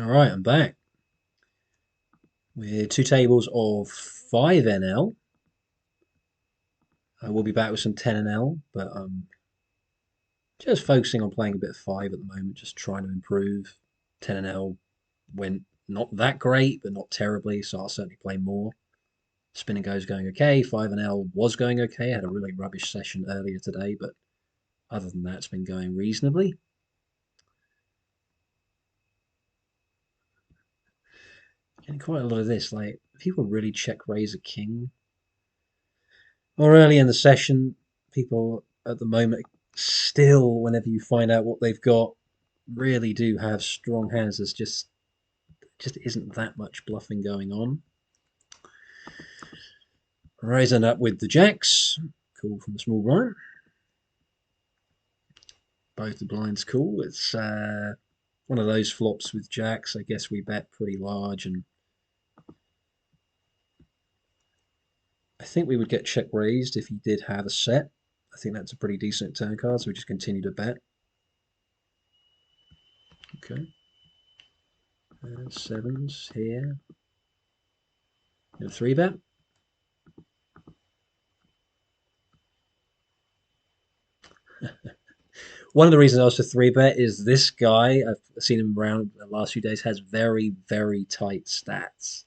All right, I'm back with two tables of 5 NL. I will be back with some 10 NL, but I'm just focusing on playing a bit of 5 at the moment, just trying to improve. 10 NL went not that great, but not terribly, so I'll certainly play more. Spin and go's going okay. 5 NL was going okay. I had a really rubbish session earlier today, but other than that, it's been going reasonably. Getting quite a lot of this, like people really check raise a king or early in the session, people at the moment still, whenever you find out what they've got, really do have strong hands. There's just isn't that much bluffing going on. Raising up with the jacks. Cool from the small blind. Both the blinds cool. It's one of those flops with jacks. I guess we bet pretty large, and I think we would get check raised if he did have a set. I think that's a pretty decent turn card, so we just continue to bet. Okay. Sevens here. And 3-bet. One of the reasons I was to 3-bet is this guy, I've seen him around the last few days, has very, very tight stats.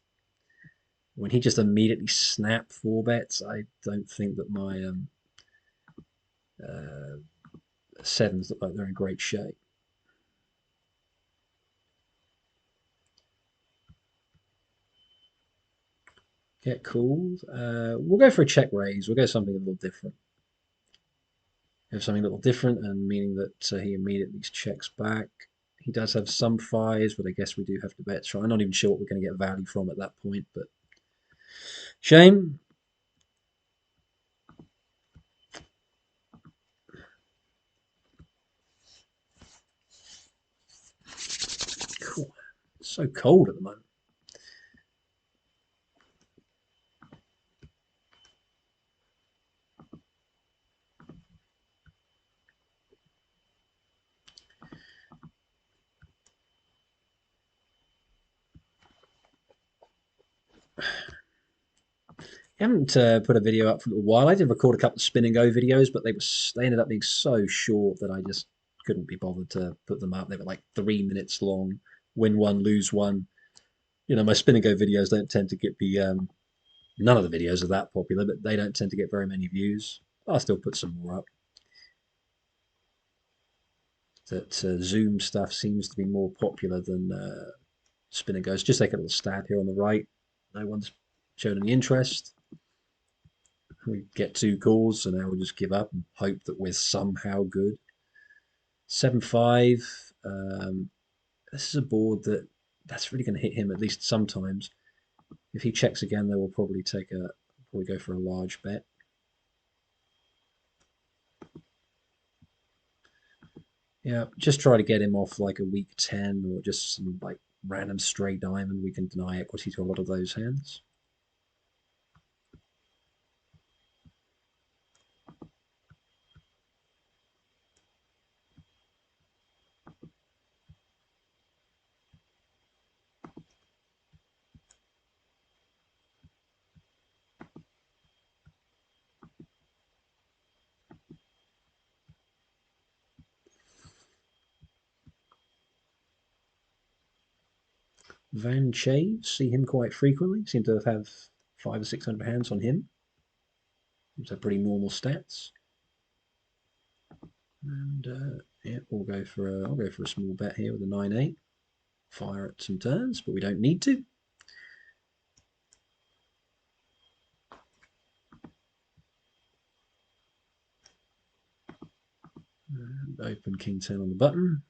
When he just immediately snap 4-bets, I don't think that my uh, sevens look like they're in great shape. Get called. We'll go for a check raise. We'll go something a little different. Have something a little different, and meaning that he immediately checks back. He does have some fives, but I guess we do have to bet. So I'm not even sure what we're going to get value from at that point, but shame. Cool. It's so cold at the moment. I haven't put a video up for a little while. I did record a couple of spin and go videos, but they ended up being so short that I just couldn't be bothered to put them up. They were like 3 minutes long. Win one, lose one. My spin and go videos don't tend to get the none of the videos are that popular, but they don't tend to get very many views. I'll still put some more up. That Zoom stuff seems to be more popular than spin and goes. Just take a little stab here on the right. No one's shown any interest. We get 2 calls, so now we'll just give up and hope that we're somehow good. 7-5. This is a board that's really going to hit him at least sometimes. If he checks again, they will probably go for a large bet. Yeah, just try to get him off like a weak 10 or just some like random straight diamond. We can deny equity to a lot of those hands. Van Chaves, see him quite frequently. Seem to have 500 or 600 hands on him. These are pretty normal stats. And yeah, I'll go for a small bet here with a 9-8. Fire at some turns, but we don't need to. And open King 10 on the button.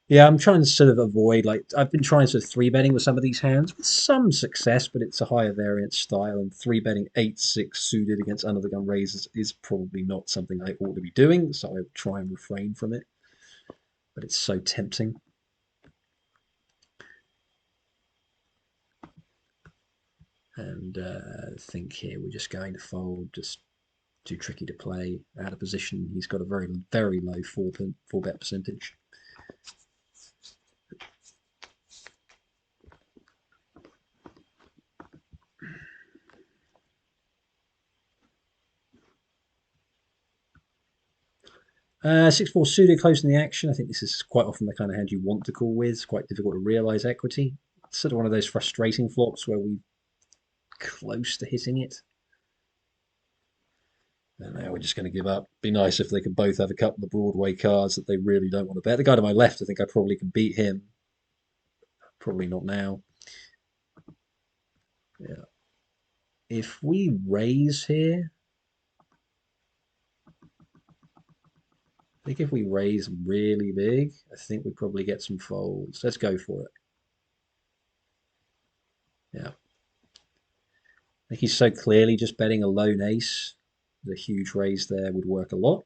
Yeah, I'm trying to sort of avoid, like, I've been trying sort of 3-betting with some of these hands with some success, but it's a higher variance style, and 3-betting 8-6 suited against under the gun raises is probably not something I ought to be doing, so I try and refrain from it. But it's so tempting. And I think here we're just going to fold, just too tricky to play out of position. He's got a very, very low four bet percentage. 6-4 suited closing the action. I think this is quite often the kind of hand you want to call with. It's quite difficult to realise equity. It's sort of one of those frustrating flops where we're close to hitting it. And now we're just going to give up. Be nice if they could both have a couple of Broadway cards that they really don't want to bet. The guy to my left, I think I probably can beat him. Probably not now. Yeah. If we raise here, I think if we raise really big, I think we probably get some folds. Let's go for it. Yeah. I think he's so clearly just betting a lone ace. The huge raise there would work a lot.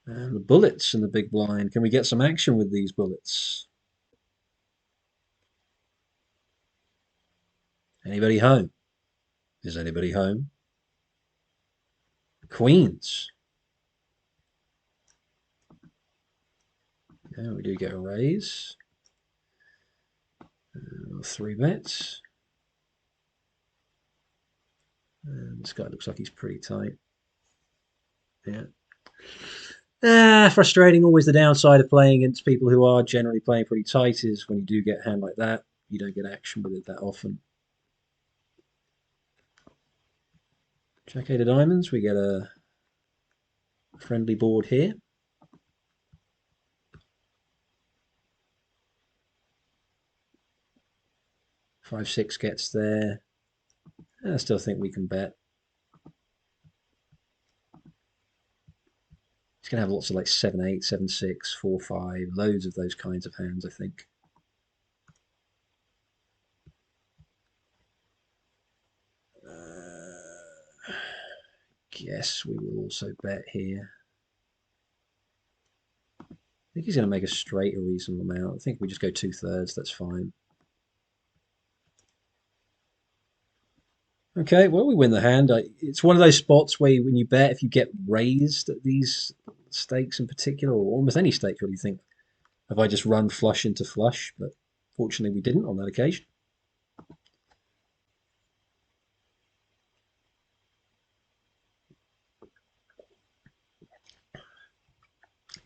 And the bullets in the big blind. Can we get some action with these bullets? Anybody home? Is anybody home? Queens. Yeah, we do get a raise. 3 bets. And this guy looks like he's pretty tight. Yeah. Frustrating. Always the downside of playing against people who are generally playing pretty tight is when you do get a hand like that, you don't get action with it that often. Jack eight of diamonds. We get a friendly board here. 5-6 gets there. I still think we can bet. He's going to have lots of like 7-8, 7-6, 4-5, loads of those kinds of hands, I think. Guess we will also bet here. I think he's going to make a straight a reasonable amount. I think we just go 2/3. That's fine. Okay, well, we win the hand. It's one of those spots where when you bet, if you get raised at these stakes in particular, or almost any stake, really think, have I just run flush into flush? But fortunately, we didn't on that occasion.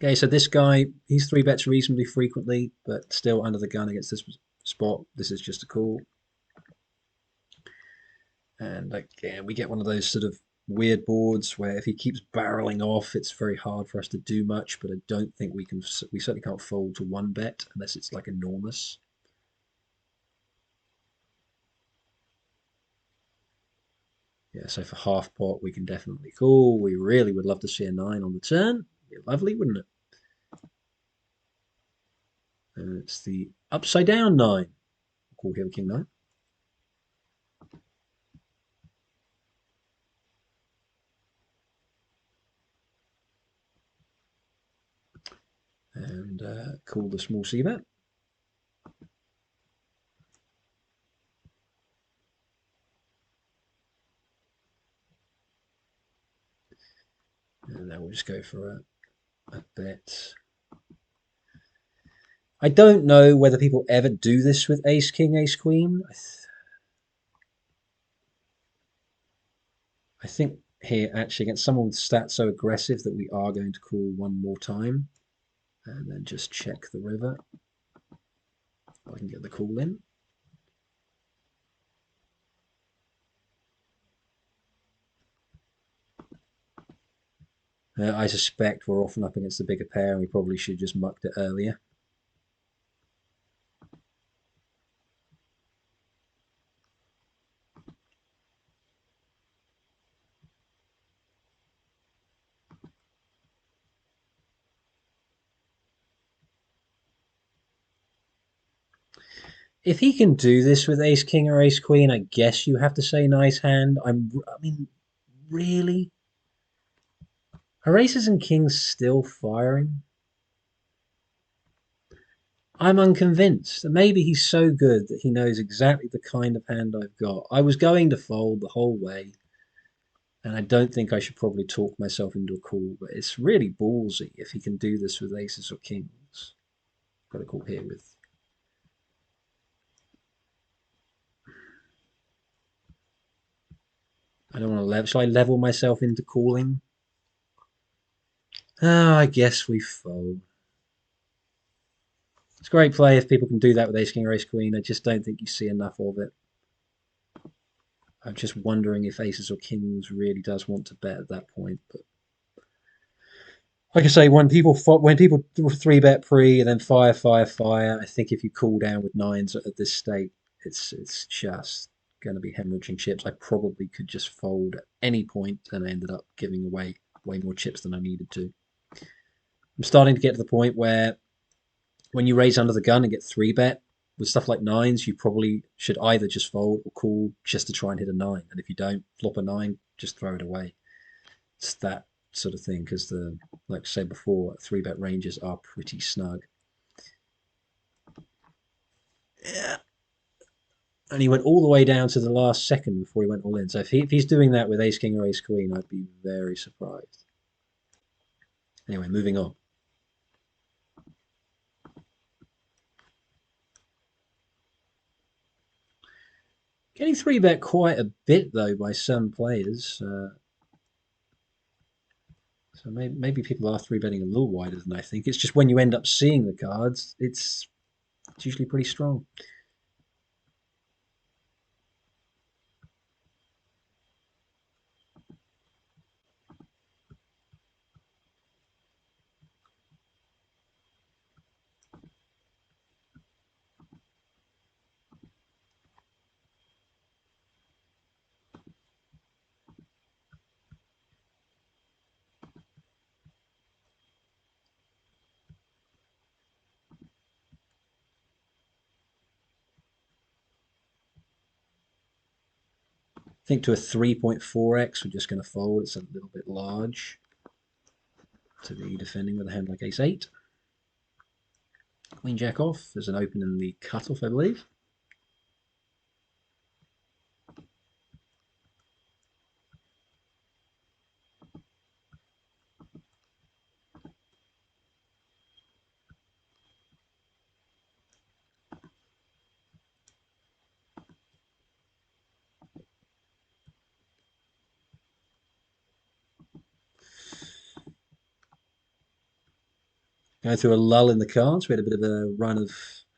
Okay, so this guy, he's 3 bets reasonably frequently, but still under the gun against this spot. This is just a call. And again, we get one of those sort of weird boards where if he keeps barreling off, it's very hard for us to do much. But I don't think we can. We certainly can't fold to 1 bet unless it's like enormous. Yeah, so for half pot, we can definitely call. We really would love to see a 9 on the turn. Be lovely, wouldn't it? And it's the upside down 9. Call here king 9. And call the small c bet. And then we'll just go for a bet. I don't know whether people ever do this with ace king, ace queen. I think here actually against someone with stats so aggressive that we are going to call one more time and then just check the river. I can get the call in. I suspect we're often up against the bigger pair and we probably should have just mucked it earlier. If he can do this with ace king or ace queen, I guess you have to say nice hand. I mean, really? Are aces and kings still firing? I'm unconvinced. Maybe he's so good that he knows exactly the kind of hand I've got. I was going to fold the whole way. And I don't think I should probably talk myself into a call, but it's really ballsy if he can do this with aces or kings. Got a call here with. I don't want to level. Shall I level myself into calling? Ah, I guess we fold. It's a great play if people can do that with ace king or ace queen. I just don't think you see enough of it. I'm just wondering if aces or kings really does want to bet at that point. But like I say, when people three bet pre and then fire fire fire, I think if you cool down with nines at this state, it's just going to be hemorrhaging chips. I probably could just fold at any point, and I ended up giving away way more chips than I needed to. I'm starting to get to the point where when you raise under the gun and get three bet with stuff like nines, you probably should either just fold or call just to try and hit a nine. And if you don't flop a nine, just throw it away. It's that sort of thing because like I said before, three bet ranges are pretty snug. Yeah. And he went all the way down to the last second before he went all in. So if he's doing that with ace king or ace queen, I'd be very surprised. Anyway, moving on. Getting three bet quite a bit though by some players. So maybe people are three betting a little wider than I think. It's just when you end up seeing the cards, it's usually pretty strong. I think to a 3.4x, we're just going to fold. It's a little bit large to be defending with a hand like ace 8. Queen jack off. There's an open in the cutoff, I believe. Going through a lull in the cards. We had a bit of a run of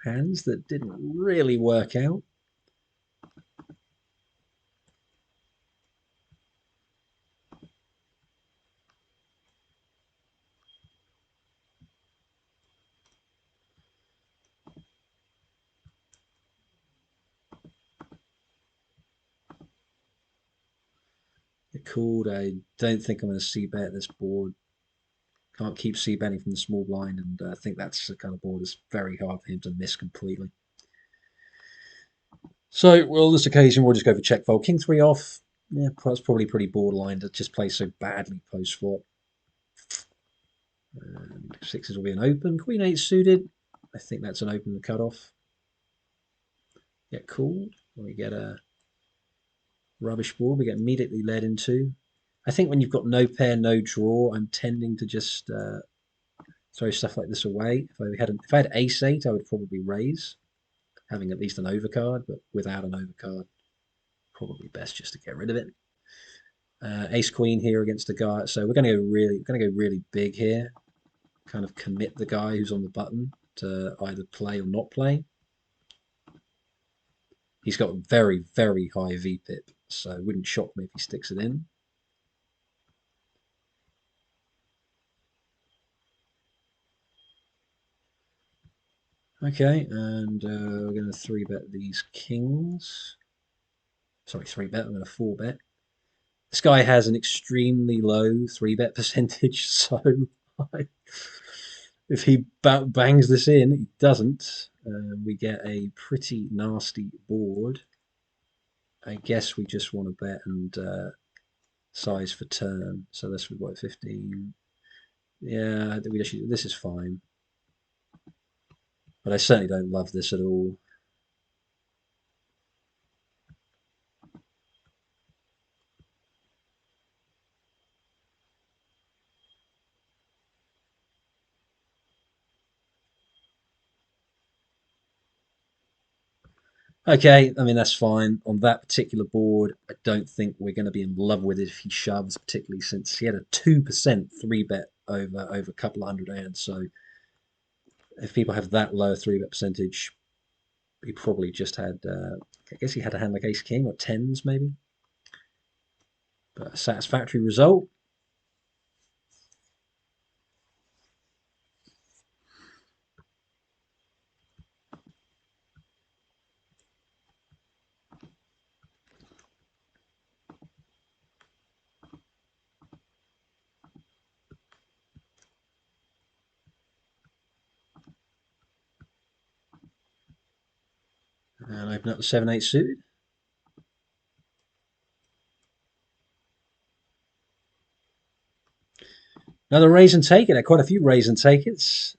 hands that didn't really work out. It called. I don't think I'm going to see bet this board. Can't keep c betting from the small blind, and I think that's the kind of board that's very hard for him to miss completely. So, well, on this occasion, we'll just go for check fold. King 3 off. Yeah, that's probably pretty borderline to just play so badly post flop. And sixes will be an open. Queen 8 suited. I think that's an open the cutoff. Get called. We get a rubbish board. We get immediately led into. I think when you've got no pair, no draw, I'm tending to just throw stuff like this away. If I had ace 8, I would probably raise, having at least an overcard, but without an overcard, probably best just to get rid of it. Ace queen here against the guy, so we're going to go really big here. Kind of commit the guy who's on the button to either play or not play. He's got very very high VPIP, so it wouldn't shock me if he sticks it in. Okay, and we're going to three bet these kings. Sorry, three bet. I'm going to four bet. This guy has an extremely low three bet percentage, so if he bangs this in, he doesn't. We get a pretty nasty board. I guess we just want to bet and size for turn. So this would what 15. Yeah, this is fine, but I certainly don't love this at all. Okay, I mean that's fine. On that particular board, I don't think we're going to be in love with it if he shoves, particularly since he had a 2% three bet over a couple of hundred hands. So if people have that low three bet percentage, he probably just had. I guess he had a hand like Ace King or tens maybe, but a satisfactory result. And open up the 7-8 suited. Another raise and take it. There are quite a few raise and take it's.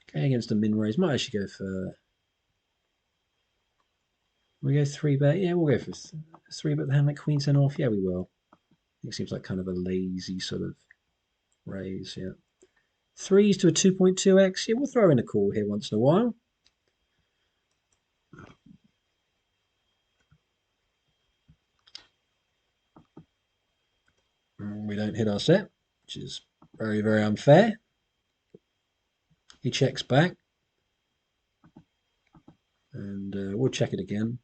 Okay, against a min raise. Might actually go for. We go three bet. Yeah, we'll go for three bet the hand like Queen 10 off. Yeah, we will. It seems like kind of a lazy sort of raise. Yeah. Threes to a 2.2x. Yeah, we'll throw in a call here once in a while. We don't hit our set, which is very, very unfair. He checks back. And we'll check it again.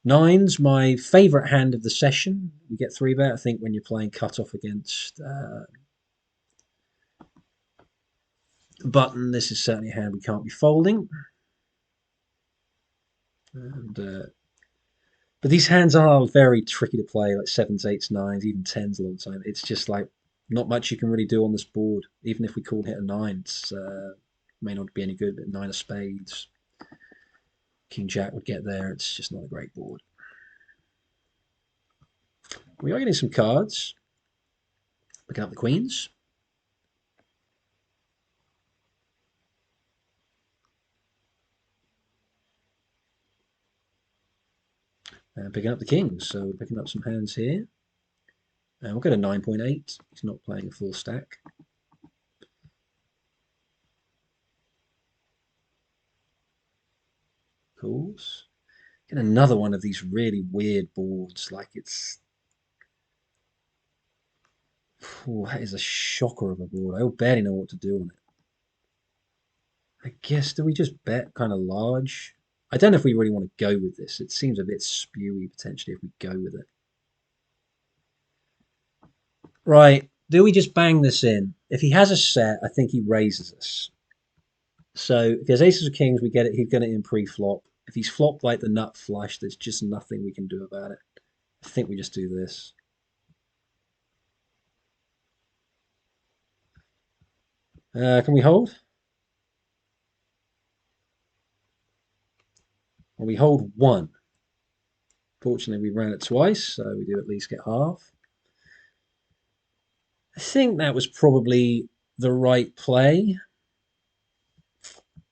Nines, my favourite hand of the session. You get three bet. I think when you're playing cutoff against button, this is certainly a hand we can't be folding. And but these hands are very tricky to play, like sevens, eights, nines, even tens a lot of the time. It's just like not much you can really do on this board. Even if we call hit a nine, it's may not be any good, but nine of spades, King Jack would get there. It's just not a great board. We are getting some cards. Picking up the queens. And picking up the kings. So we're picking up some hands here. And we'll go to 9.8. He's not playing a full stack. Calls. Get another one of these really weird boards. Like it's. Oh, that is a shocker of a board. I barely know what to do on it. I guess, do we just bet kind of large? I don't know if we really want to go with this. It seems a bit spewy potentially if we go with it. Right. Do we just bang this in? If he has a set, I think he raises us. So if there's aces or kings, we get it. He's going to in pre-flop. If he's flopped like the nut flush, there's just nothing we can do about it. I think we just do this. Can we hold? Well, we hold one. Fortunately, we ran it twice, so we do at least get half. I think that was probably the right play.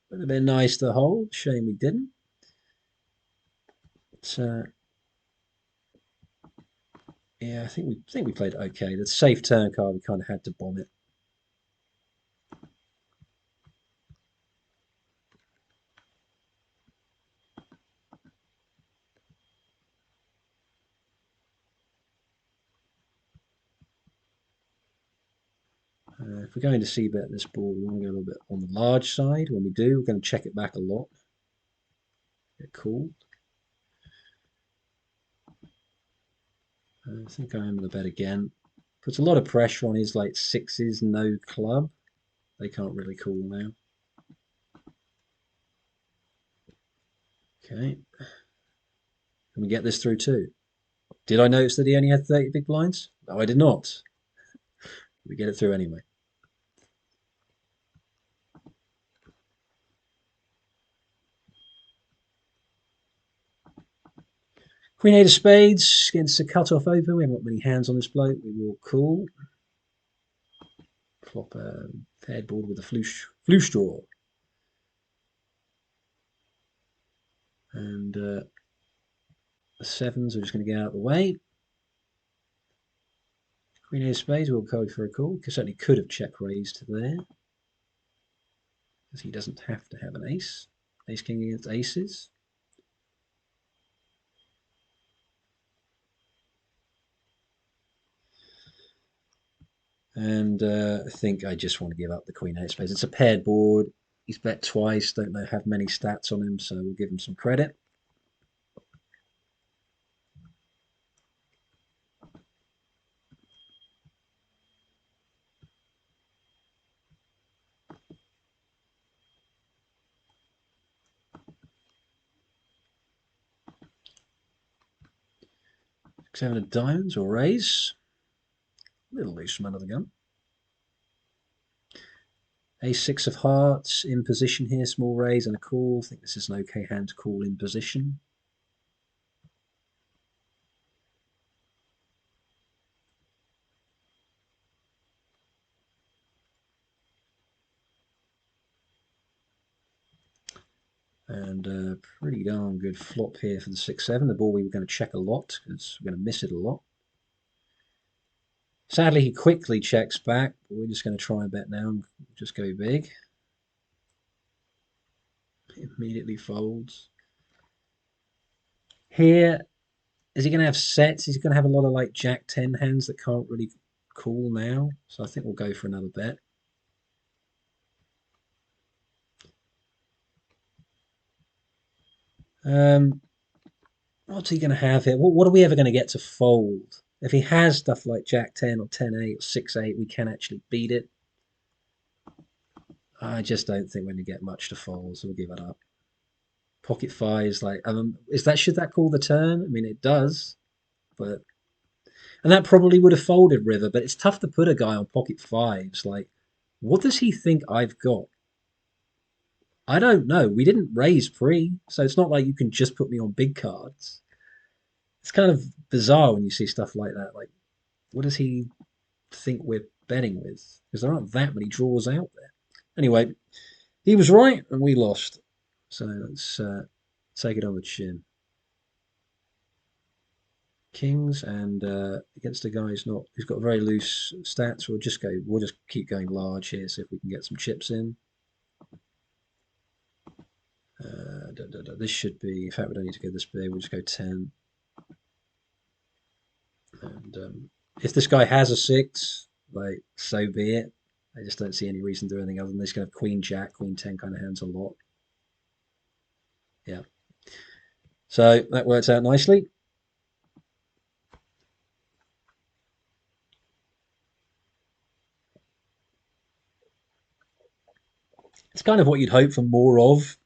Would have been nice to hold. Shame we didn't. But, yeah, I think we played okay. The safe turn card, we kind of had to bomb it. If we're going to c-bet this board, we want to go a little bit on the large side. When we do, we're going to check it back a lot. Get called. I think I am going to bet again. Puts a lot of pressure on his like sixes, no club. They can't really call now. Okay. Can we get this through too? Did I notice that he only had 30 big blinds? No, I did not. We get it through anyway. Queen eight of spades against a cut-off open. We haven't got many hands on this bloke. We will call. Flop a paired board with a flush draw. And the sevens are just going to get out of the way. Queen eight of spades will go for a call. Certainly could have check raised there, because he doesn't have to have an ace. Ace king against aces. And I think I just want to give up the queen eight of spades. It's a paired board. He's bet twice. Don't know have many stats on him, so we'll give him some credit. Seven of diamonds or raise. A little loose from under the gun. A6 of hearts in position here, small raise and a call. I think this is an okay hand to call in position. And a pretty darn good flop here for the 6-7. The ball we were going to check a lot because we're going to miss it a lot. Sadly, he quickly checks back, but we're just going to try and bet now and just go big. He immediately folds. Here, is he going to have sets? He's going to have a lot of like Jack 10 hands that can't really call now. So I think we'll go for another bet. What's he going to have here? What are we ever going to get to fold? If he has stuff like Jack 10 or 10-8 or 6-8, we can actually beat it. I just don't think we're going to get much to fold, so we'll give it up. Pocket fives, like, should that call the turn? I mean, it does, but and that probably would have folded river, but it's tough to put a guy on pocket fives. Like, what does he think I've got? I don't know. We didn't raise pre, so it's not like you can just put me on big cards. It's kind of bizarre when you see stuff like that. Like, what does he think we're betting with? Because there aren't that many draws out there. Anyway, he was right and we lost. So let's take it on the chin. Kings and against a guy who's got very loose stats. We'll just keep going large here, see if we can get some chips in. This should be, in fact, we don't need to go this big. We'll just go 10. And if this guy has a 6, like, so be it. I just don't see any reason to do anything other than this kind of queen jack, queen 10 kind of hands a lot. Yeah. So that works out nicely. It's kind of what you'd hope for more of.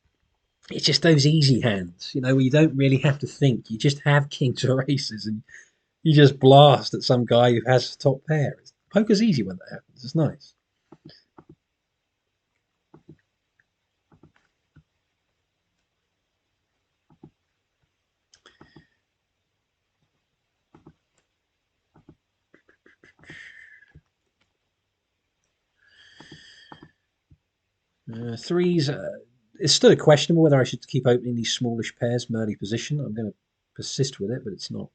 It's just those easy hands, where you don't really have to think. You just have kings or aces and you just blast at some guy who has top pair. Poker's easy when that happens. It's nice. Threes, it's still questionable whether I should keep opening these smallish pairs from early position. I'm going to persist with it, but it's not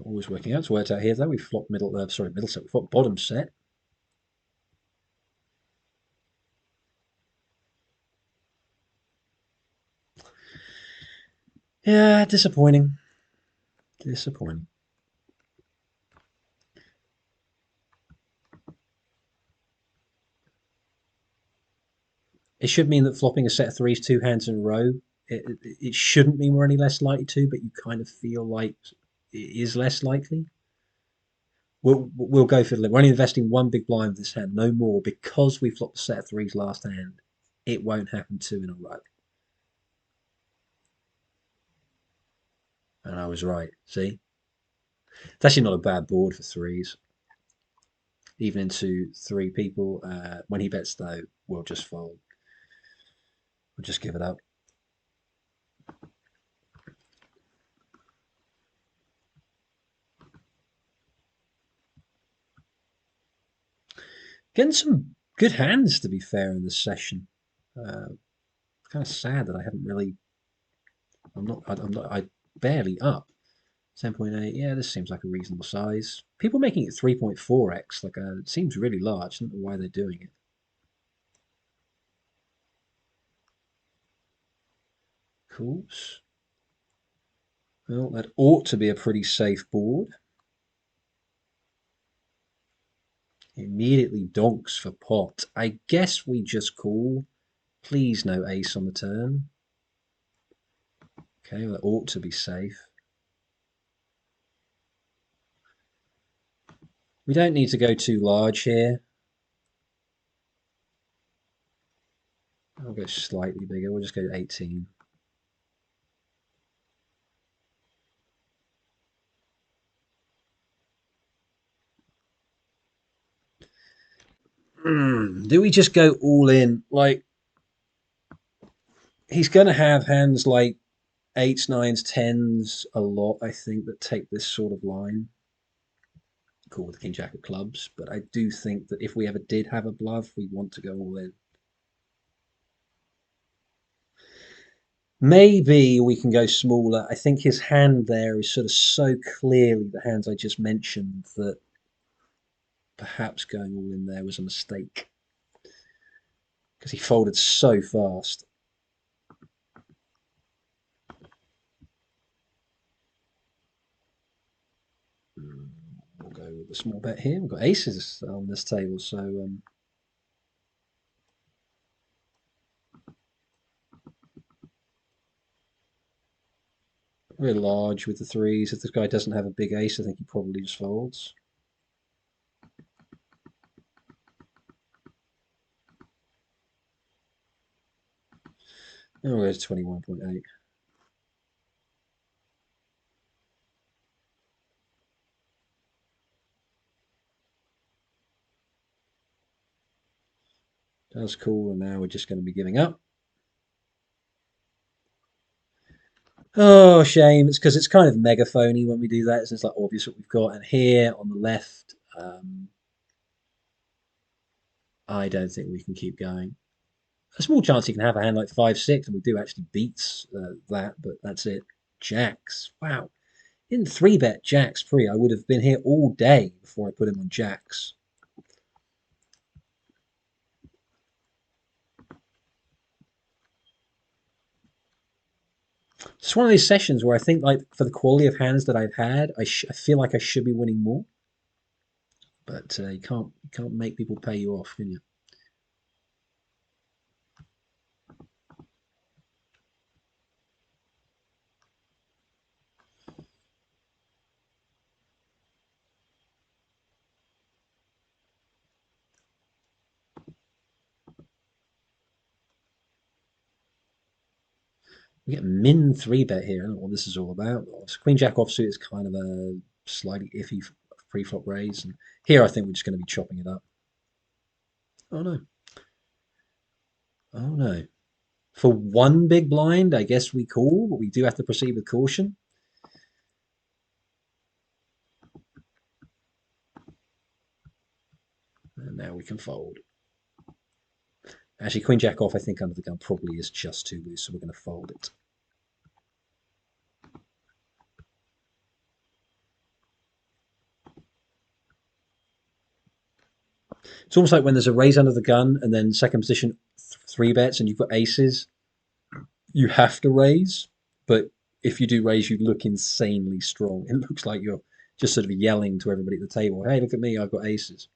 always working out. It's worked out here though. We've flopped middle set. We've flopped bottom set. Yeah, disappointing. Disappointing. It should mean that flopping a set of threes 2 hands in a row, it shouldn't mean we're any less likely to, but you kind of feel like it is less likely. We'll go for the limit. We're only investing one big blind with this hand, no more, because we flopped a set of threes last hand. It won't happen 2 in a row. And I was right. See? It's actually not a bad board for threes. Even into 3 people. When he bets, though, we'll just fold. We'll just give it up. Getting some good hands, to be fair, in this session. Kind of sad that I haven't really. I barely up. 10.8. Yeah, this seems like a reasonable size. People making it 3.4x, like it seems really large. I don't know why they're doing it. Cool. Well, that ought to be a pretty safe board. Immediately donks for pot. I guess we just call. Please no ace on the turn. Okay, well, that ought to be safe. We don't need to go too large here. I'll go slightly bigger. We'll just go to 18. Do we just go all in? Like, he's going to have hands like eights, nines, tens a lot, I think, that take this sort of line. Cool with the king jack of clubs, but I do think that if we ever did have a bluff, we want to go all in. Maybe we can go smaller. I think his hand there is sort of so clearly the hands I just mentioned that perhaps going all in there was a mistake because he folded so fast. We'll go with the small bet here. We've got aces on this table, so we're large with the threes. If this guy doesn't have a big ace, I think he probably just folds. And we'll go to 21.8. That's cool, and now we're just going to be giving up. Oh, shame. It's because it's kind of megaphony when we do that. It's like obvious what we've got. And here on the left, I don't think we can keep going. A small chance you can have a hand like 5-6, and we do actually beats that, but that's it. Jacks. Wow. Didn't 3-bet jacks pre. I would have been here all day before I put him on jacks. It's one of these sessions where I think, like, for the quality of hands that I've had, I feel like I should be winning more. But you can't make people pay you off, can you? We get min 3-bet here. I don't know what this is all about. Queen Jack offsuit is kind of a slightly iffy pre-flop raise. And here I think we're just going to be chopping it up. Oh no. Oh no. For one big blind, I guess we call, but we do have to proceed with caution. And now we can fold. Actually, Queen Jack off, I think under the gun probably is just too loose, so we're going to fold it. It's almost like when there's a raise under the gun and then second position 3-bets and you've got aces, you have to raise, but if you do raise, you look insanely strong. It looks like you're just sort of yelling to everybody at the table, hey, look at me, I've got aces.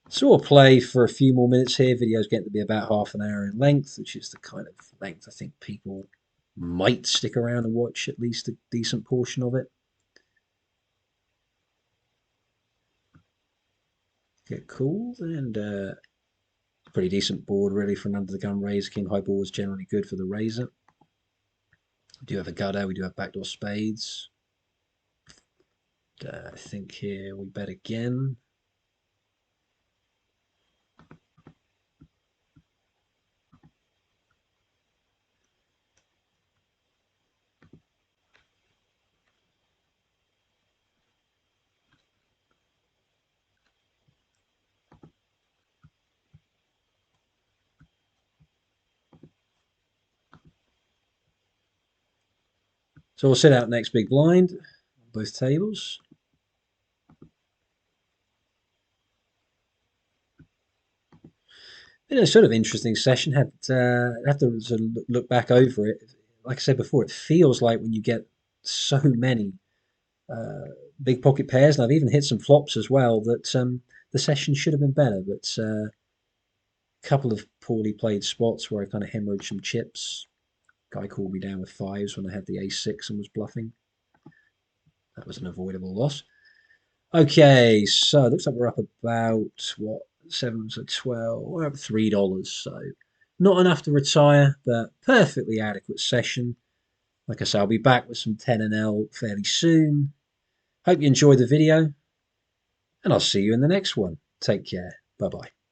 So we'll play for a few more minutes here. Video's getting to be about half an hour in length, which is the kind of length I think people might stick around and watch at least a decent portion of it. Get called and pretty decent board really for an under the gun raise. King high board is generally good for the raiser. We do have a gutter. We do have backdoor spades. I think here we bet again. So we'll set out next big blind on both tables. Been a sort of interesting session. Have to sort of look back over it. Like I said before, it feels like when you get so many uh, big pocket pairs, and I've even hit some flops as well, that the session should have been better. But a couple of poorly played spots where I kind of hemorrhaged some chips. Guy called me down with fives when I had the ace-6 and was bluffing. That was an avoidable loss. Okay, so it looks like we're up about what, 7 to 12. We're up $3, so not enough to retire, but perfectly adequate session. Like I say, I'll be back with some 10 and L fairly soon. Hope you enjoyed the video, and I'll see you in the next one. Take care. Bye bye.